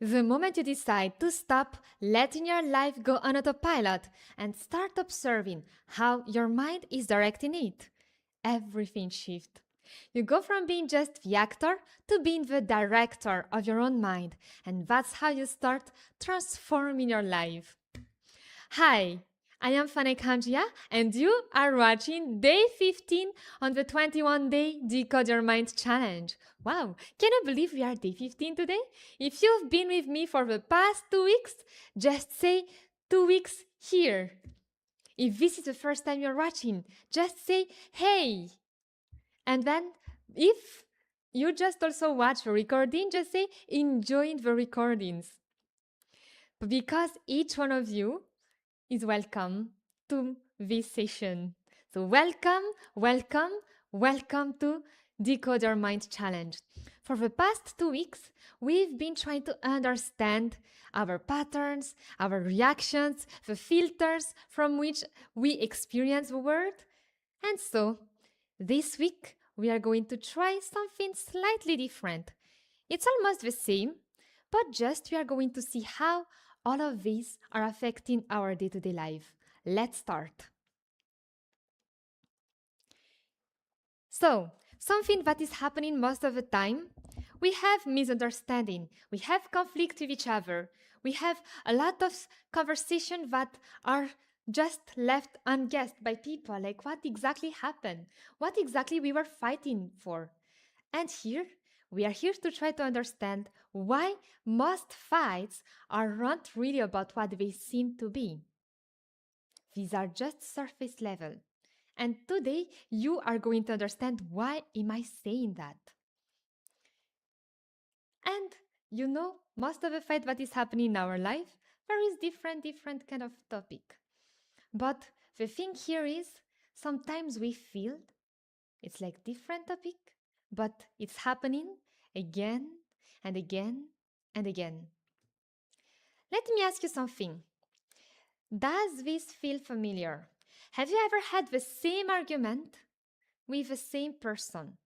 The moment you decide to stop letting your life go on autopilot and start observing how your mind is directing it, everything shifts. You go from being just the actor to being the director of your own mind, and that's how you start transforming your life. Hi, I am Fanek Hamjia, and you are watching day 15 on the 21-day Decode Your Mind challenge. Wow, can you believe we are day 15 today? If you've been with me for the past 2 weeks, just say 2 weeks here. If this is the first time you're watching, just say hey. And then if you just also watch the recording, just say enjoying the recordings. Because each one of you is welcome to this session. So, welcome, welcome, welcome to Decode Your Mind Challenge. For the past 2 weeks, we've been trying to understand our patterns, our reactions, the filters from which we experience the world. And so, this week, we are going to try something slightly different. It's almost the same, but just we are going to see how all of these are affecting our day to day life. Let's start. So, something that is happening most of the time, we have misunderstanding, we have conflict with each other, we have a lot of conversations that are just left unguessed by people, like what exactly happened, what exactly we were fighting for. And here, we are here to try to understand why most fights are not really about what they seem to be. These are just surface level. And today, you are going to understand why am I saying that. And you know, most of the fight that is happening in our life, there is different kind of topic. But the thing here is, sometimes we feel it's like different topic, but it's happening again and again and again. Let me ask you something. Does this feel familiar? Have you ever had the same argument with the same person?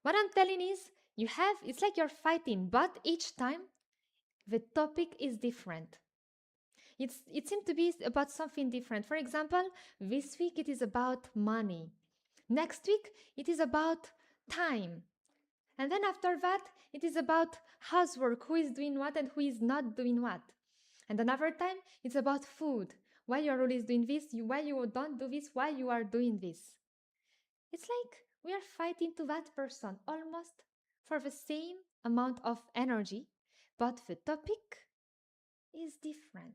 What I'm telling is, it's like you're fighting, but each time the topic is different. It seems to be about something different. For example, this week it is about money. Next week it is about time. And then after that, it is about housework, who is doing what and who is not doing what. And another time, it's about food. Why you are always doing this, why you don't do this, why you are doing this. It's like we are fighting to that person almost for the same amount of energy, but the topic is different.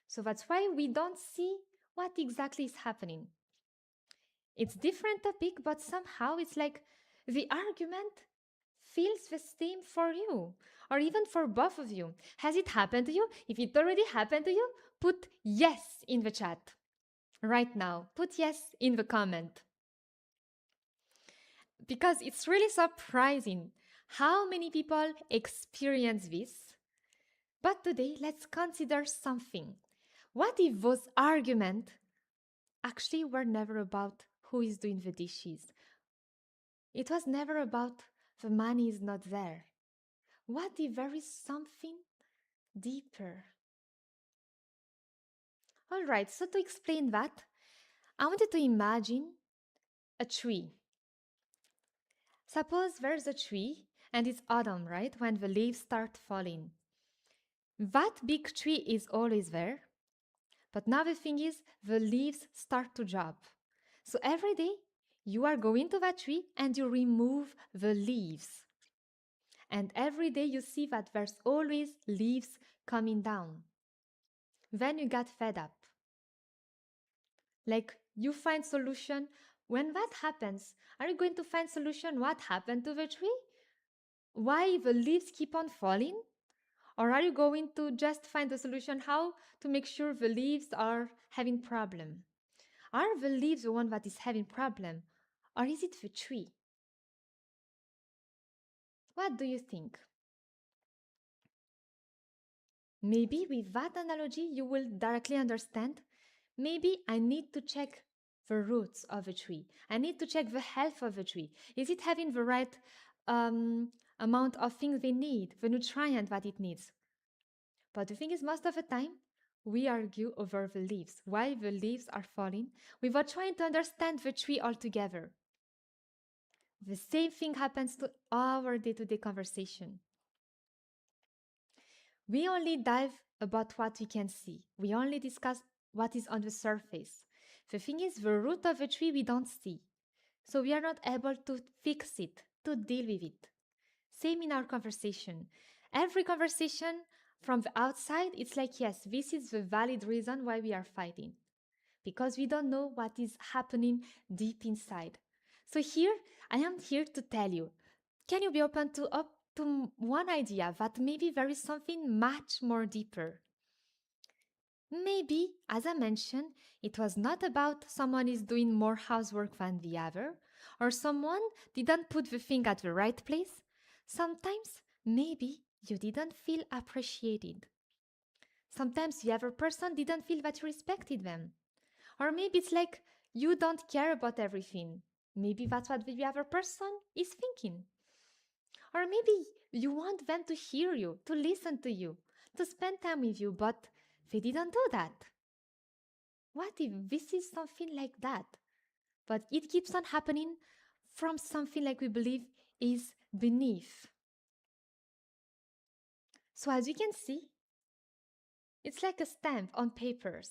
So that's why we don't see what exactly is happening. It's different topic, but somehow it's like the argument feels the same for you or even for both of you. Has it happened to you? If it already happened to you, put yes in the chat right now. Put yes in the comment. Because it's really surprising how many people experience this. But today, let's consider something. What if those arguments actually were never about who is doing the dishes? It was never about the money is not there. What if there is something deeper? All right, so to explain that, I wanted to imagine a tree. Suppose there's a tree and it's autumn, right? When the leaves start falling. That big tree is always there. But now the thing is, the leaves start to drop. So every day, you are going to that tree and you remove the leaves. And every day you see that there's always leaves coming down. Then you get fed up. Like you find solution. When that happens, are you going to find solution what happened to the tree? Why the leaves keep on falling? Or are you going to just find the solution how to make sure the leaves are having problem? Are the leaves the one that is having problem? Or is it the tree? What do you think? Maybe with that analogy, you will directly understand. Maybe I need to check the roots of a tree. I need to check the health of a tree. Is it having the right amount of things they need, the nutrient that it needs. But the thing is, most of the time, we argue over the leaves, why the leaves are falling, without trying to understand the tree altogether. The same thing happens to our day to day conversation. We only dive about what we can see, we only discuss what is on the surface. The thing is, the root of the tree we don't see, so we are not able to fix it, to deal with it. Same in our conversation. Every conversation from the outside, it's like, yes, this is the valid reason why we are fighting. Because we don't know what is happening deep inside. So here, I am here to tell you, can you be open to up to one idea that maybe there is something much more deeper? Maybe, as I mentioned, it was not about someone is doing more housework than the other, or someone didn't put the thing at the right place. Sometimes, maybe you didn't feel appreciated. Sometimes the other person didn't feel that you respected them. Or maybe it's like you don't care about everything. Maybe that's what the other person is thinking. Or maybe you want them to hear you, to listen to you, to spend time with you, but they didn't do that. What if this is something like that? But it keeps on happening from something like we believe is beneath. So as you can see, it's like a stamp on papers.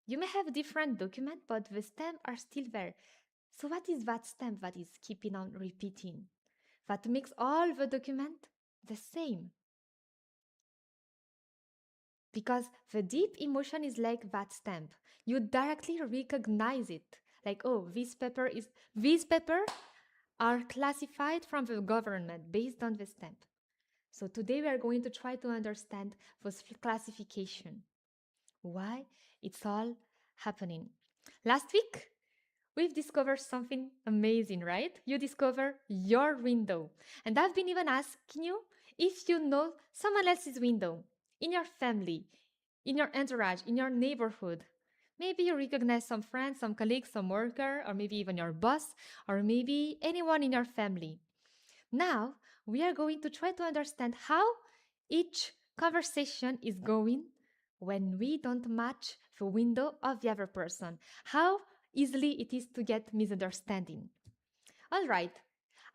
You may have different documents, but the stamps are still there. So what is that stamp that is keeping on repeating? That makes all the document the same. Because the deep emotion is like that stamp. You directly recognize it. Like, oh, these paper are classified from the government based on the stamp. So today we are going to try to understand this classification. Why it's all happening. Last week, we've discovered something amazing, right? You discover your window. And I've been even asking you if you know someone else's window in your family, in your entourage, in your neighborhood. Maybe you recognize some friends, some colleagues, some worker, or maybe even your boss, or maybe anyone in your family. Now, we are going to try to understand how each conversation is going when we don't match the window of the other person. How easily it is to get misunderstanding. All right,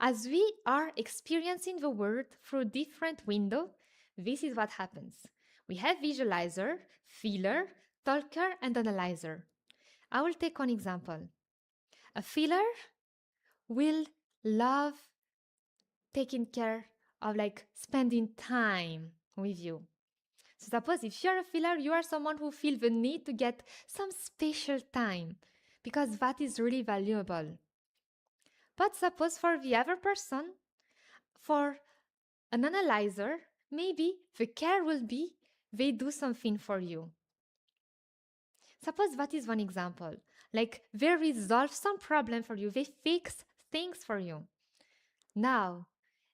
as we are experiencing the world through different windows, this is what happens. We have visualizer, feeler, talker, and analyzer. I will take one example. A feeler will love taking care of like spending time with you. So suppose if you're a feeler, you are someone who feels the need to get some special time because that is really valuable. But suppose for the other person, for an analyzer, maybe the care will be they do something for you. Suppose that is one example. Like they resolve some problem for you, they fix things for you. Now,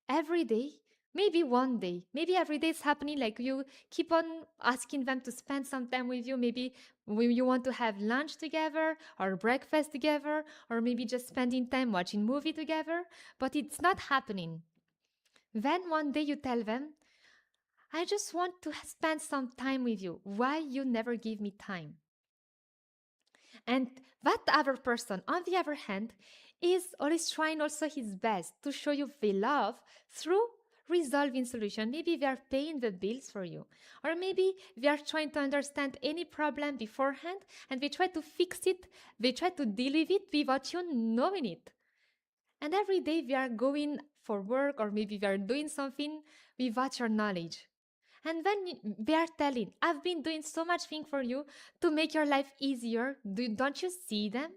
every day, maybe one day, maybe every day it's happening, like you keep on asking them to spend some time with you. Maybe when you want to have lunch together or breakfast together, or maybe just spending time watching movie together, but it's not happening. Then one day you tell them, I just want to spend some time with you. Why you never give me time? And that other person, on the other hand, is always trying also his best to show you the love through resolving solution. Maybe they are paying the bills for you, or maybe they are trying to understand any problem beforehand and they try to fix it, they try to deal with it without you knowing it. And every day they are going for work, or maybe they are doing something without your knowledge. And then they are telling, I've been doing so much thing for you to make your life easier. Don't you see them?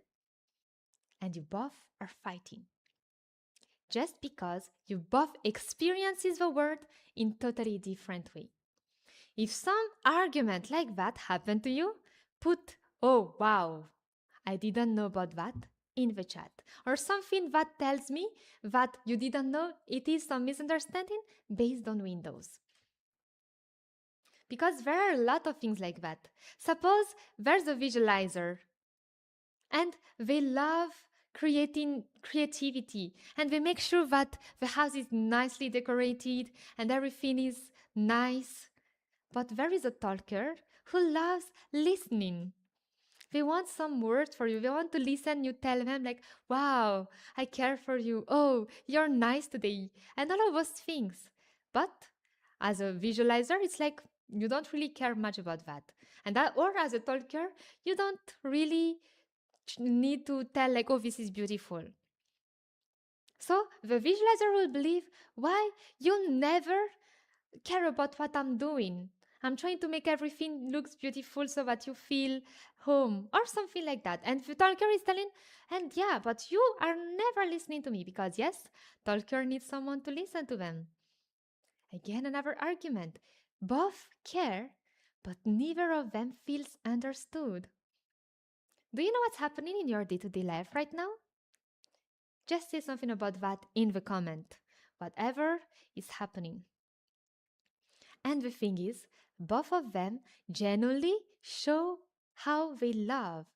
And you both are fighting. Just because you both experiences the world in totally different way. If some argument like that happened to you, put, oh wow, I didn't know about that in the chat. Or something that tells me that you didn't know it is some misunderstanding based on Windows. Because there are a lot of things like that. Suppose there's a visualizer and they love creating creativity, and we make sure that the house is nicely decorated and everything is nice. But there is a talker who loves listening. They want some words for you. They want to listen. You tell them, like, wow, I care for you. Oh, you're nice today. And all of those things. But as a visualizer, it's like you don't really care much about that. And that, or as a talker, you don't really need to tell, like, oh, this is beautiful. So the visualizer will believe, why you never care about what I'm doing. I'm trying to make everything looks beautiful so that you feel home or something like that. And the talker is telling, and yeah, but you are never listening to me because yes, talker needs someone to listen to them. Again, another argument. Both care, but neither of them feels understood. Do you know what's happening in your day-to-day life right now? Just say something about that in the comment. Whatever is happening. And the thing is, both of them genuinely show how they love.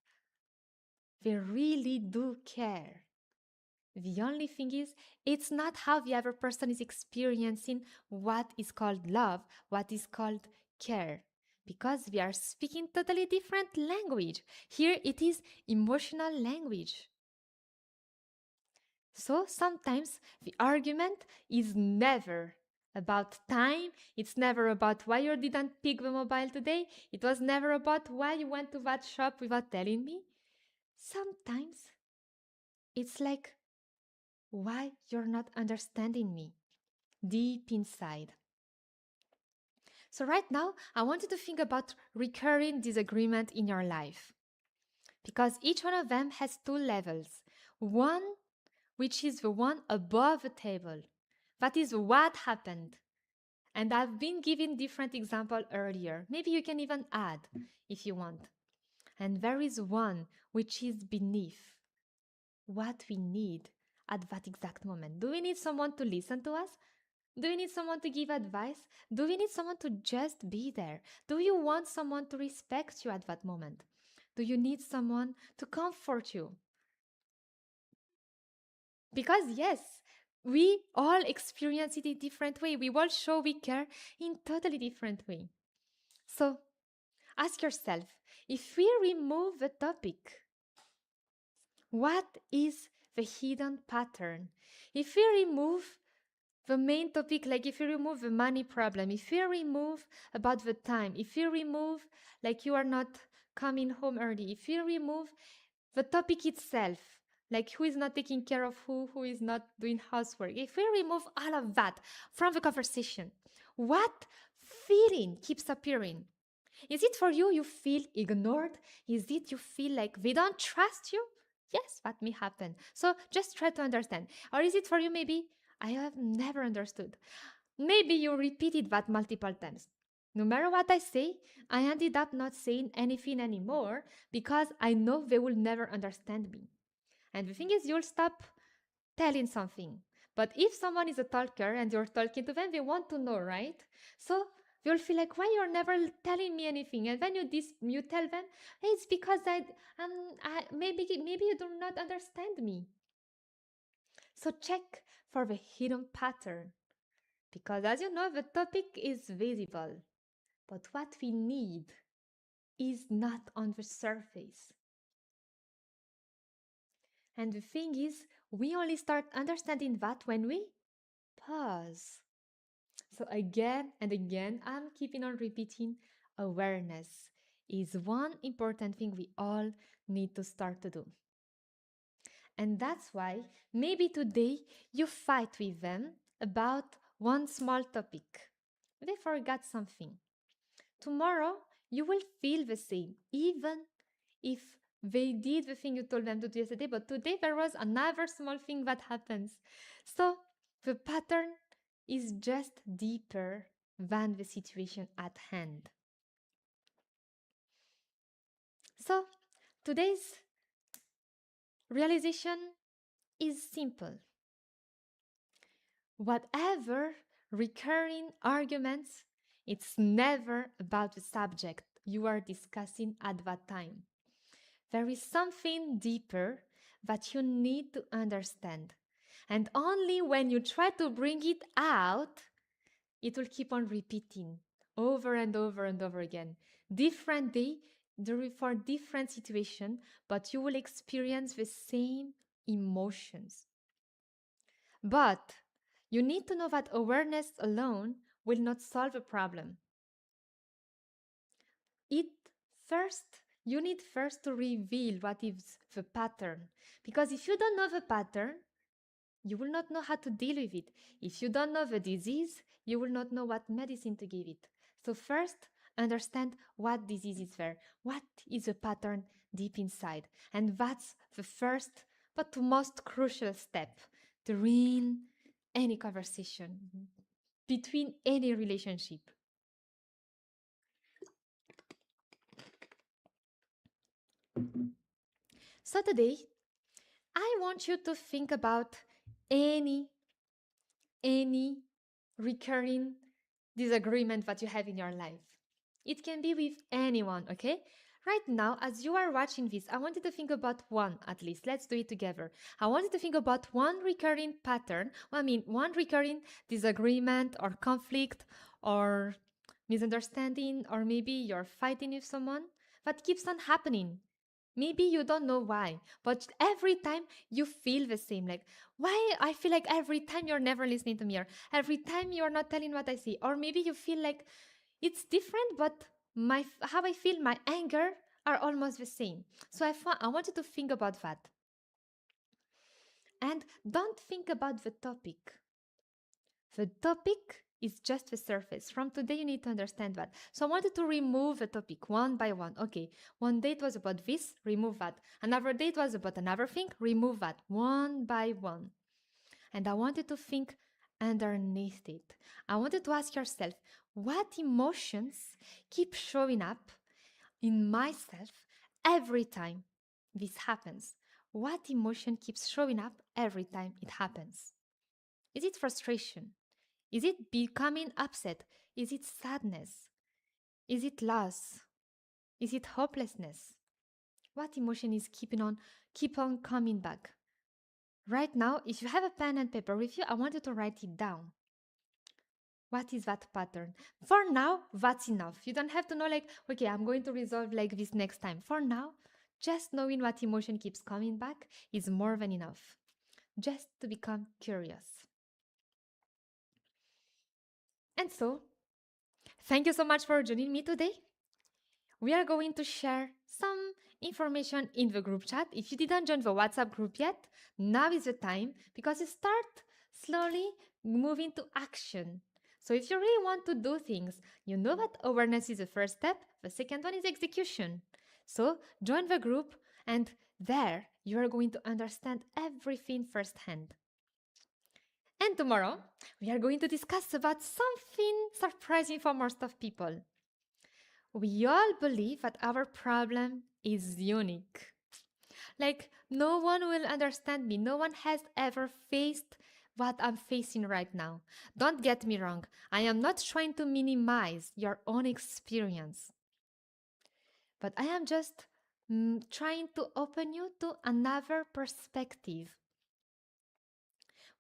They really do care. The only thing is, it's not how the other person is experiencing what is called love, what is called care. Because we are speaking totally different language. Here it is emotional language. So sometimes the argument is never about time. It's never about why you didn't pick the mobile today. It was never about why you went to that shop without telling me. Sometimes it's like why you're not understanding me deep inside. So right now, I want you to think about recurring disagreement in your life because each one of them has two levels. One, which is the one above the table. That is what happened. And I've been giving different examples earlier. Maybe you can even add if you want. And there is one which is beneath what we need at that exact moment. Do we need someone to listen to us? Do we need someone to give advice? Do we need someone to just be there? Do you want someone to respect you at that moment? Do you need someone to comfort you? Because yes, we all experience it in different way. We all show we care in totally different way. So ask yourself, if we remove the topic, what is the hidden pattern? If we remove the main topic, like if you remove the money problem, if you remove about the time, if you remove like you are not coming home early, if you remove the topic itself, like who is not taking care of who is not doing housework, if we remove all of that from the conversation, what feeling keeps appearing? Is it for you feel ignored? Is it you feel like they don't trust you? Yes, that may happen. So just try to understand. Or is it for you maybe I have never understood? Maybe you repeated that multiple times. No matter what I say, I ended up not saying anything anymore because I know they will never understand me. And the thing is, you'll stop telling something. But if someone is a talker and you're talking to them, they want to know, right? So you'll feel like, why you're never telling me anything? And when you tell them, hey, it's because maybe you do not understand me. So check for the hidden pattern. Because as you know, the topic is visible. But what we need is not on the surface. And the thing is, we only start understanding that when we pause. So again and again, I'm keeping on repeating awareness is one important thing we all need to start to do. And that's why maybe today you fight with them about one small topic. They forgot something. Tomorrow you will feel the same, even if they did the thing you told them to do yesterday, but today there was another small thing that happens. So the pattern is just deeper than the situation at hand. So today's realization is simple. Whatever recurring arguments, it's never about the subject you are discussing at that time. There is something deeper that you need to understand. And only when you try to bring it out, it will keep on repeating over and over and over again. Different day for different situation, but you will experience the same emotions. But you need to know that awareness alone will not solve a problem. It first, you need first to reveal what is the pattern. Because if you don't know the pattern, you will not know how to deal with it. If you don't know the disease, you will not know what medicine to give it. So first, understand what disease is there. What is the pattern deep inside? And that's the first but the most crucial step during any conversation, between any relationship. So today, I want you to think about any any recurring disagreement that you have in your life. It can be with anyone, okay? Right now, as you are watching this, I want you to think about one at least. Let's do it together. I want you to think about one recurring pattern, one recurring disagreement or conflict or misunderstanding, or maybe you're fighting with someone that keeps on happening. Maybe you don't know why, but every time you feel the same. Like, why I feel like every time you're never listening to me, or every time you're not telling what I see, or maybe you feel like it's different, but how I feel, my anger are almost the same. So I want you to think about that. And don't think about the topic. The topic is just the surface. From today, you need to understand that. So I wanted to remove the topic one by one. Okay, one day it was about this, remove that. Another day it was about another thing, remove that one by one. And I wanted to think underneath it. I wanted to ask yourself, what emotions keep showing up in myself every time this happens? What emotion keeps showing up every time it happens? Is it frustration? Is it becoming upset? Is it sadness? Is it loss? Is it hopelessness? What emotion is keep on coming back? Right now, if you have a pen and paper with you, I want you to write it down. What is that pattern? For now, that's enough. You don't have to know like, okay, I'm going to resolve like this next time. For now, just knowing what emotion keeps coming back is more than enough. Just to become curious. And so, thank you so much for joining me today. We are going to share some information in the group chat. If you didn't join the WhatsApp group yet, now is the time because you start slowly moving to action. So if you really want to do things, you know that awareness is the first step. The second one is execution. So join the group, and there you are going to understand everything firsthand. And tomorrow we are going to discuss about something surprising for most of people. We all believe that our problem is unique. Like, no one will understand me. No one has ever faced what I'm facing right now. Don't get me wrong. I am not trying to minimize your own experience, but I am just trying to open you to another perspective.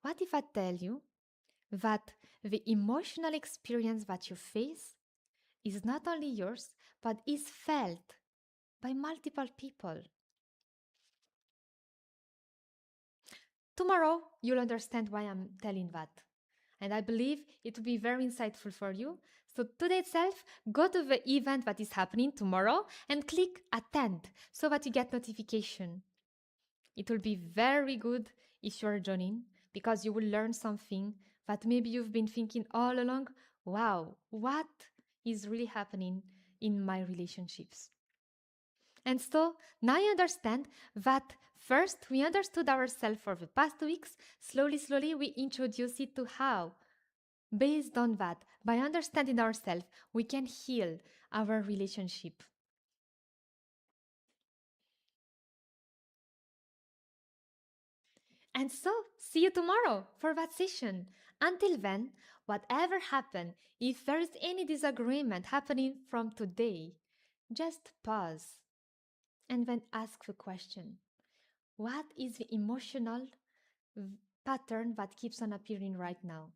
What if I tell you that the emotional experience that you face is not only yours, but is felt by multiple people? Tomorrow, you'll understand why I'm telling that. And I believe it will be very insightful for you. So today itself, go to the event that is happening tomorrow and click attend so that you get notification. It will be very good if you're joining because you will learn something that maybe you've been thinking all along. Wow, what is really happening in my relationships? And so now you understand that first we understood ourselves for the past weeks. Slowly, slowly, we introduce it to how. Based on that, by understanding ourselves, we can heal our relationship. And so, see you tomorrow for that session. Until then, whatever happen, if there is any disagreement happening from today, just pause and then ask the question, What is the emotional pattern that keeps on appearing right now?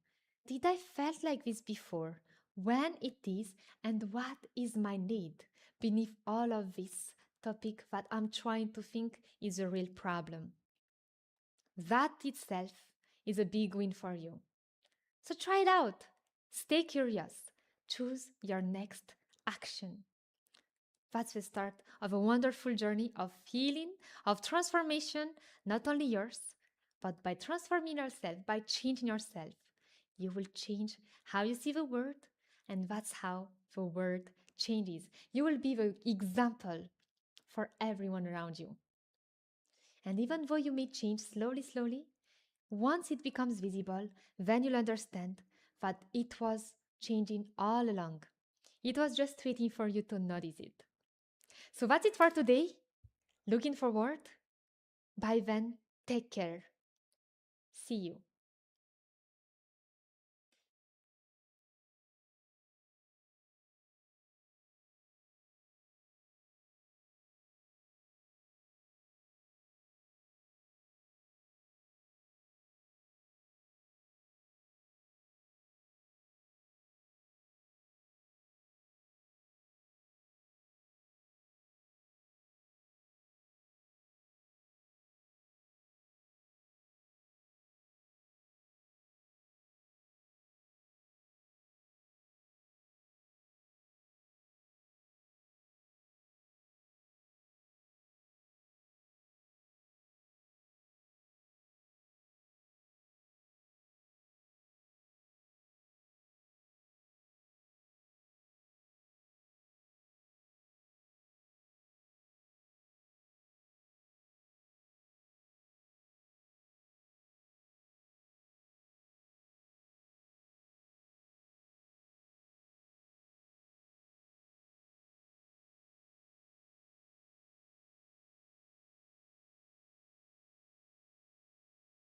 Did I felt like this before? When it is, and what is my need beneath all of this topic that I'm trying to think is a real problem? That itself is a big win for you. So try it out. Stay curious. Choose your next action. That's the start of a wonderful journey of healing, of transformation, not only yours, but by transforming yourself, by changing yourself, you will change how you see the world, and that's how the world changes. You will be the example for everyone around you. And even though you may change slowly, slowly, once it becomes visible, then you'll understand that it was changing all along. It was just waiting for you to notice it. So that's it for today. Looking forward. Bye then. Take care. See you.